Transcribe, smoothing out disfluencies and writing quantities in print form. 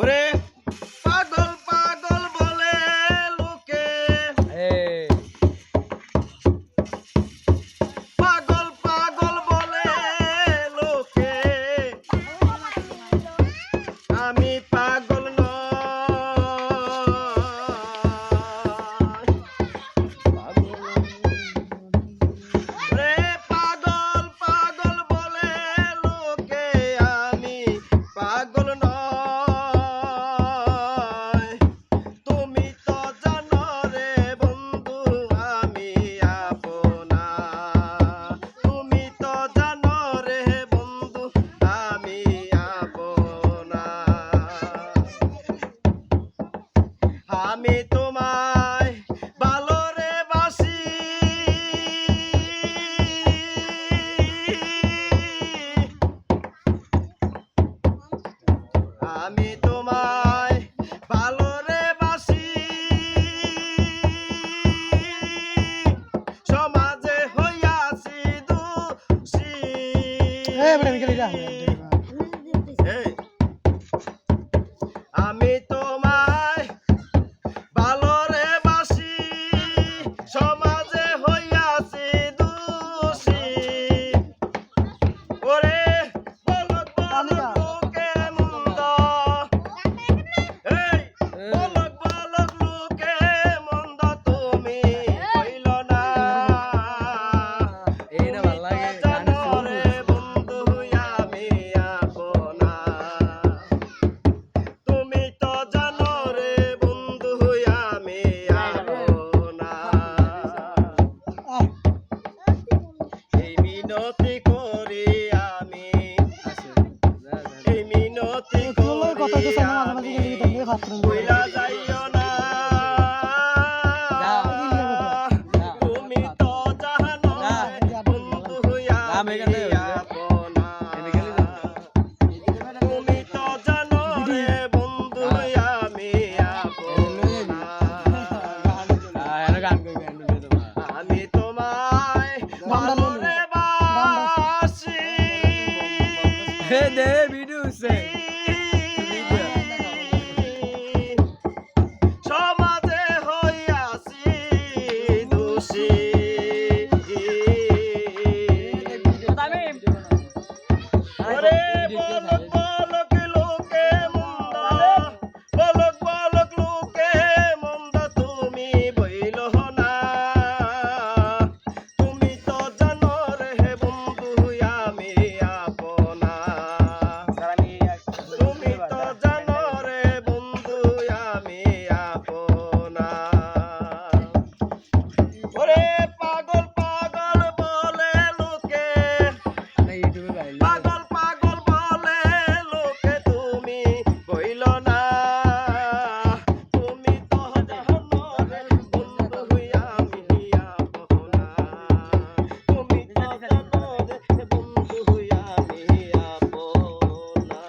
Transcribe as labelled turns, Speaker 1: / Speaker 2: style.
Speaker 1: ওরে পাগল পাগল বলে লোকে, পাগল পাগল বলে লোকে, আমি পাগল নয়। রে পাগল পাগল বলে লোকে, আমি পাগল নয়। তুমি তো জানো রে বন্ধু আমি আপনা, তুমি তো জানো রে বন্ধু আমি আপনা। আমি তোমায় ভালো রে বাসি, আমি তোমায় ভালো রে বাসি, সমাজে হইয়াছি দোষী। এই, আমি তোমায় ভালো রে বাসি, সমাজে হইয়াছি দোষী। ওরে বলক বলক লোকে মন্দ, এই বলক বলক লোকে মন্দ, তুমি হইল না। জানো রে বন্ধু আমি আপনা, তুমি তো জানো রে বন্ধু আমি আপনা। এই মিনতি করি আমি, এই মিনতি করি আমি, ভুইলা যাইও না। তুমি তো জানো রে বন্ধু আমি আপনা, তুমি তো জানো রে বন্ধু আমি আপনা। আমি তোমায় ভালো রে বাসি, সমাজে হইয়াছি দোষী। ওরে বলক বলক লোকে মন্দ, বলক বলক লোকে মন্দ, তুমি বইল না। তুমি তো জানো রে বন্ধু আমি আপনা, তুমি তো জানো রে বন্ধু আমি আপনা। ওরে পাগল পাগল বলে লোকে, পাগল পাগল বলে লোকে, তুমি বইল না। তুমি তো জানো রে বন্ধু আমি আপনা, তুমি তো জানো রে বন্ধু আমি আপনা।